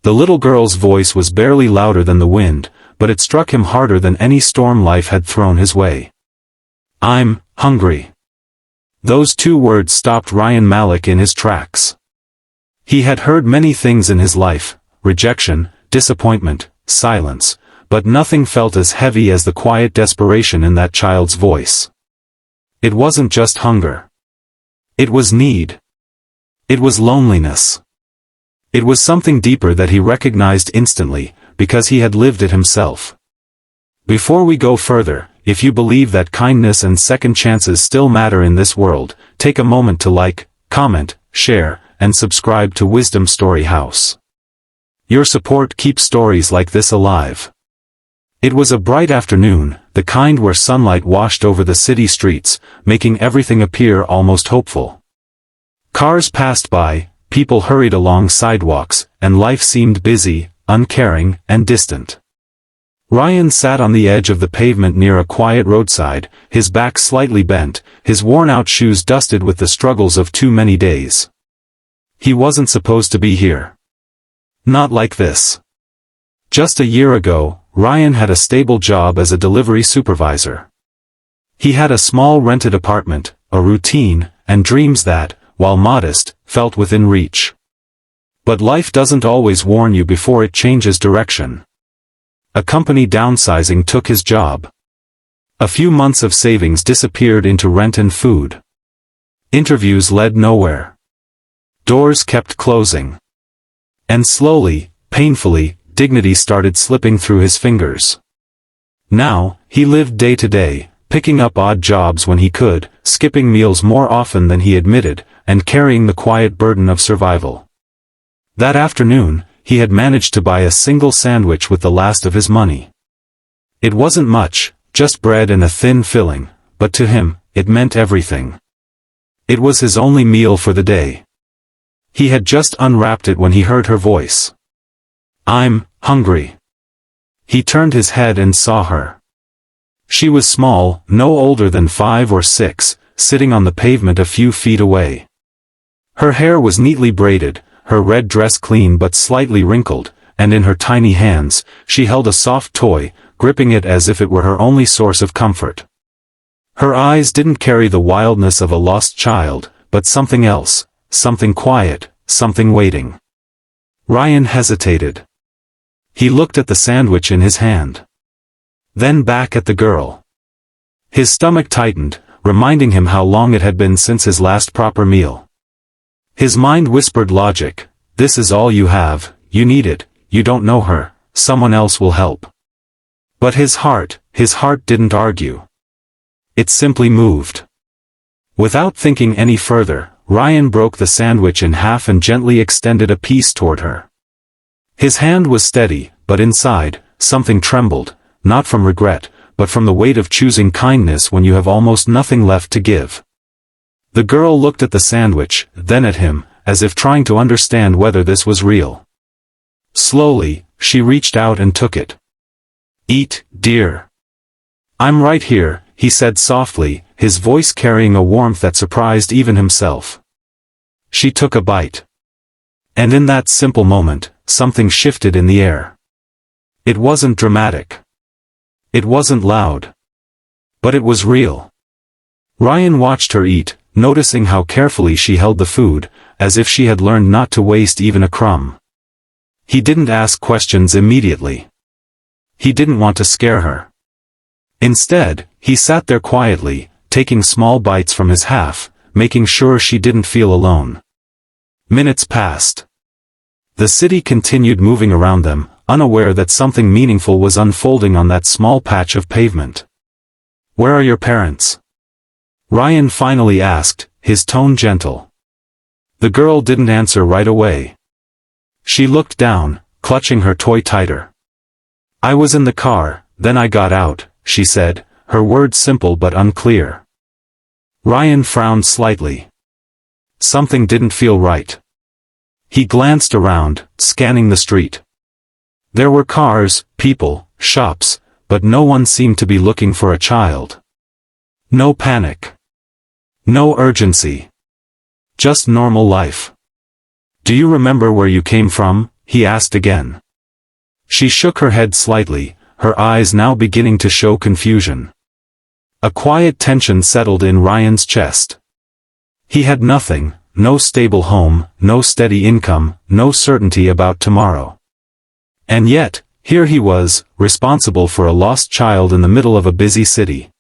The little girl's voice was barely louder than the wind, but it struck him harder than any storm life had thrown his way. "I'm hungry." Those two words stopped Ryan Malik in his tracks. He had heard many things in his life: rejection, disappointment, silence, but nothing felt as heavy as the quiet desperation in that child's voice. It wasn't just hunger. It was need. It was loneliness. It was something deeper that he recognized instantly, because he had lived it himself. Before we go further, if you believe that kindness and second chances still matter in this world, take a moment to like, comment, share, and subscribe to Wisdom Story House. Your support keeps stories like this alive. It was a bright afternoon, the kind where sunlight washed over the city streets, making everything appear almost hopeful. Cars passed by, people hurried along sidewalks, and life seemed busy, uncaring, and distant. Ryan sat on the edge of the pavement near a quiet roadside, his back slightly bent, his worn-out shoes dusted with the struggles of too many days. He wasn't supposed to be here. Not like this. Just a year ago, Ryan had a stable job as a delivery supervisor. He had a small rented apartment, a routine, and dreams that, while modest, felt within reach. But life doesn't always warn you before it changes direction. A company downsizing took his job. A few months of savings disappeared into rent and food. Interviews led nowhere. Doors kept closing. And slowly, painfully, dignity started slipping through his fingers. Now, he lived day to day, picking up odd jobs when he could, skipping meals more often than he admitted, and carrying the quiet burden of survival. That afternoon, he had managed to buy a single sandwich with the last of his money. It wasn't much, just bread and a thin filling, but to him, it meant everything. It was his only meal for the day. He had just unwrapped it when he heard her voice. "I'm hungry." He turned his head and saw her. She was small, no older than 5 or 6, sitting on the pavement a few feet away. Her hair was neatly braided, her red dress clean but slightly wrinkled, and in her tiny hands, she held a soft toy, gripping it as if it were her only source of comfort. Her eyes didn't carry the wildness of a lost child, but something else, something quiet, something waiting. Ryan hesitated. He looked at the sandwich in his hand. Then back at the girl. His stomach tightened, reminding him how long it had been since his last proper meal. His mind whispered logic: this is all you have, you need it, you don't know her, someone else will help. But his heart didn't argue. It simply moved. Without thinking any further, Ryan broke the sandwich in half and gently extended a piece toward her. His hand was steady, but inside, something trembled, not from regret, but from the weight of choosing kindness when you have almost nothing left to give. The girl looked at the sandwich, then at him, as if trying to understand whether this was real. Slowly, she reached out and took it. "Eat, dear." "I'm right here," he said softly, his voice carrying a warmth that surprised even himself. She took a bite. And in that simple moment, something shifted in the air. It wasn't dramatic. It wasn't loud. But it was real. Ryan watched her eat, noticing how carefully she held the food, as if she had learned not to waste even a crumb. He didn't ask questions immediately. He didn't want to scare her. Instead, he sat there quietly, taking small bites from his half, making sure she didn't feel alone. Minutes passed. The city continued moving around them, unaware that something meaningful was unfolding on that small patch of pavement. "Where are your parents?" Ryan finally asked, his tone gentle. The girl didn't answer right away. She looked down, clutching her toy tighter. "I was in the car, then I got out," she said, her words simple but unclear. Ryan frowned slightly. Something didn't feel right. He glanced around, scanning the street. There were cars, people, shops, but no one seemed to be looking for a child. No panic. No urgency. Just normal life. "Do you remember where you came from?" he asked again. She shook her head slightly, her eyes now beginning to show confusion. A quiet tension settled in Ryan's chest. He had nothing, no stable home, no steady income, no certainty about tomorrow. And yet, here he was, responsible for a lost child in the middle of a busy city.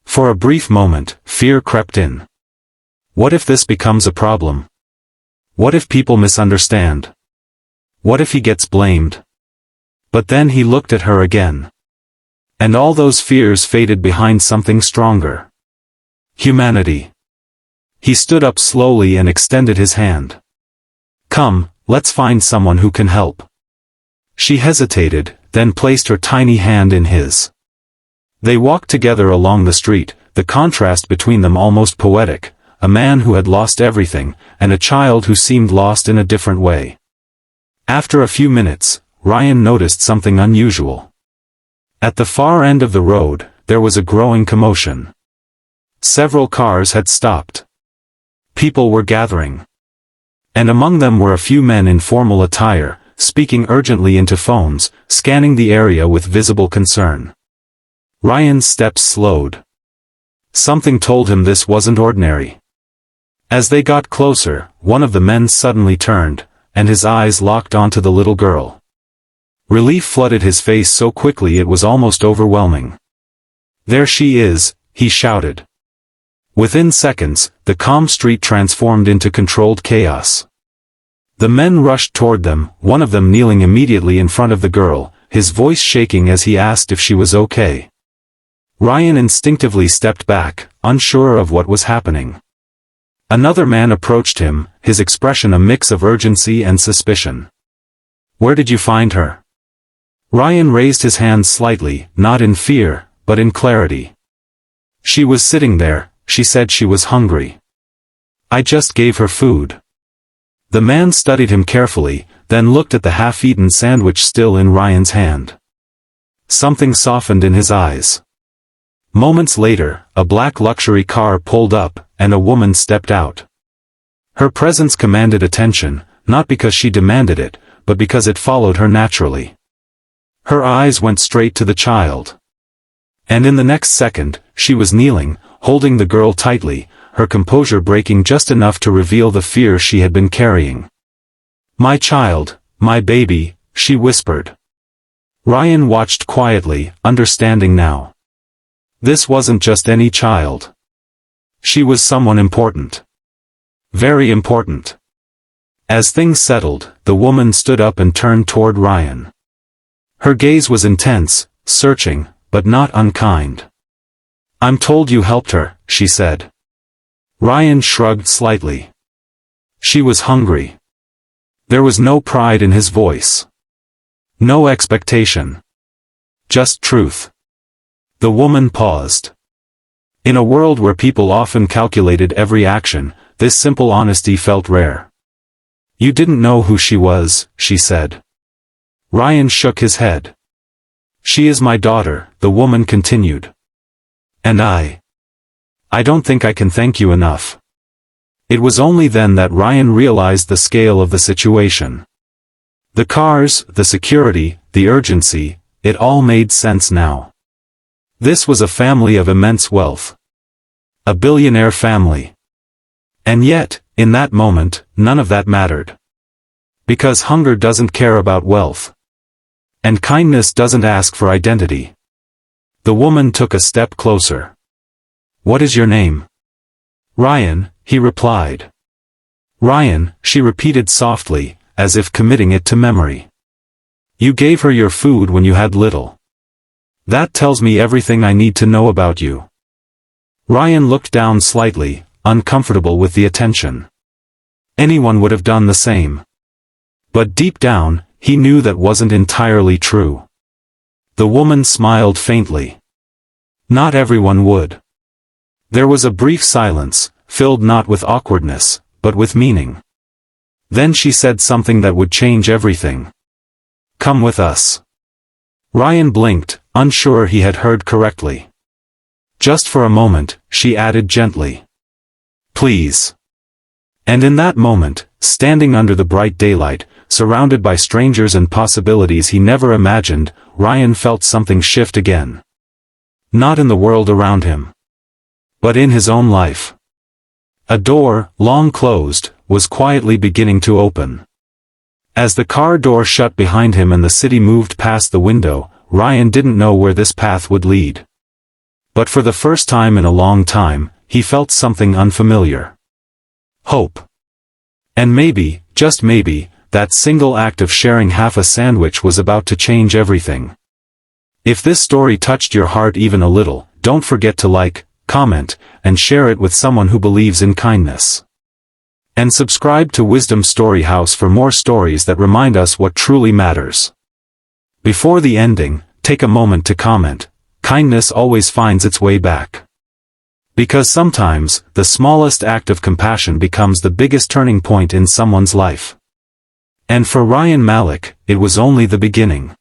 For a brief moment, fear crept in. What if this becomes a problem? What if people misunderstand? What if he gets blamed? But then he looked at her again. And all those fears faded behind something stronger. Humanity. He stood up slowly and extended his hand. Come, let's find someone who can help. She hesitated, then placed her tiny hand in his. They walked together along the street, the contrast between them almost poetic, a man who had lost everything, and a child who seemed lost in a different way. After a few minutes, Ryan noticed something unusual. At the far end of the road, there was a growing commotion. Several cars had stopped. People were gathering. And among them were a few men in formal attire, speaking urgently into phones, scanning the area with visible concern. Ryan's steps slowed. Something told him this wasn't ordinary. As they got closer, one of the men suddenly turned, and his eyes locked onto the little girl. Relief flooded his face so quickly it was almost overwhelming. There she is, he shouted. Within seconds, the calm street transformed into controlled chaos. The men rushed toward them, one of them kneeling immediately in front of the girl, his voice shaking as he asked if she was okay. Ryan instinctively stepped back, unsure of what was happening. Another man approached him, his expression a mix of urgency and suspicion. Where did you find her? Ryan raised his hand slightly, not in fear, but in clarity. She was sitting there, she said she was hungry. I just gave her food. The man studied him carefully, then looked at the half-eaten sandwich still in Ryan's hand. Something softened in his eyes. Moments later, a black luxury car pulled up, and a woman stepped out. Her presence commanded attention, not because she demanded it, but because it followed her naturally. Her eyes went straight to the child. And in the next second, she was kneeling, holding the girl tightly, her composure breaking just enough to reveal the fear she had been carrying. My child, my baby, she whispered. Ryan watched quietly, understanding now. This wasn't just any child. She was someone important. Very important. As things settled, the woman stood up and turned toward Ryan. Her gaze was intense, searching, but not unkind. I'm told you helped her, she said. Ryan shrugged slightly. She was hungry. There was no pride in his voice. No expectation. Just truth. The woman paused. In a world where people often calculated every action, this simple honesty felt rare. You didn't know who she was, she said. Ryan shook his head. She is my daughter, the woman continued. And I don't think I can thank you enough. It was only then that Ryan realized the scale of the situation. The cars, the security, the urgency, it all made sense now. This was a family of immense wealth. A billionaire family. And yet, in that moment, none of that mattered. Because hunger doesn't care about wealth. And kindness doesn't ask for identity. The woman took a step closer. What is your name? Ryan, he replied. Ryan, she repeated softly, as if committing it to memory. You gave her your food when you had little. That tells me everything I need to know about you. Ryan looked down slightly, uncomfortable with the attention. Anyone would have done the same. But deep down, he knew that wasn't entirely true. The woman smiled faintly. Not everyone would. There was a brief silence, filled not with awkwardness, but with meaning. Then she said something that would change everything. Come with us. Ryan blinked, unsure he had heard correctly. Just for a moment, she added gently. Please. And in that moment, standing under the bright daylight, surrounded by strangers and possibilities he never imagined, Ryan felt something shift again. Not in the world around him, but in his own life. A door, long closed, was quietly beginning to open. As the car door shut behind him and the city moved past the window, Ryan didn't know where this path would lead. But for the first time in a long time, he felt something unfamiliar. Hope. And maybe, just maybe, that single act of sharing half a sandwich was about to change everything. If this story touched your heart even a little, don't forget to like, comment, and share it with someone who believes in kindness. And subscribe to Wisdom Story House for more stories that remind us what truly matters. Before the ending, take a moment to comment. Kindness always finds its way back. Because sometimes, the smallest act of compassion becomes the biggest turning point in someone's life. And for Ryan Malik, it was only the beginning.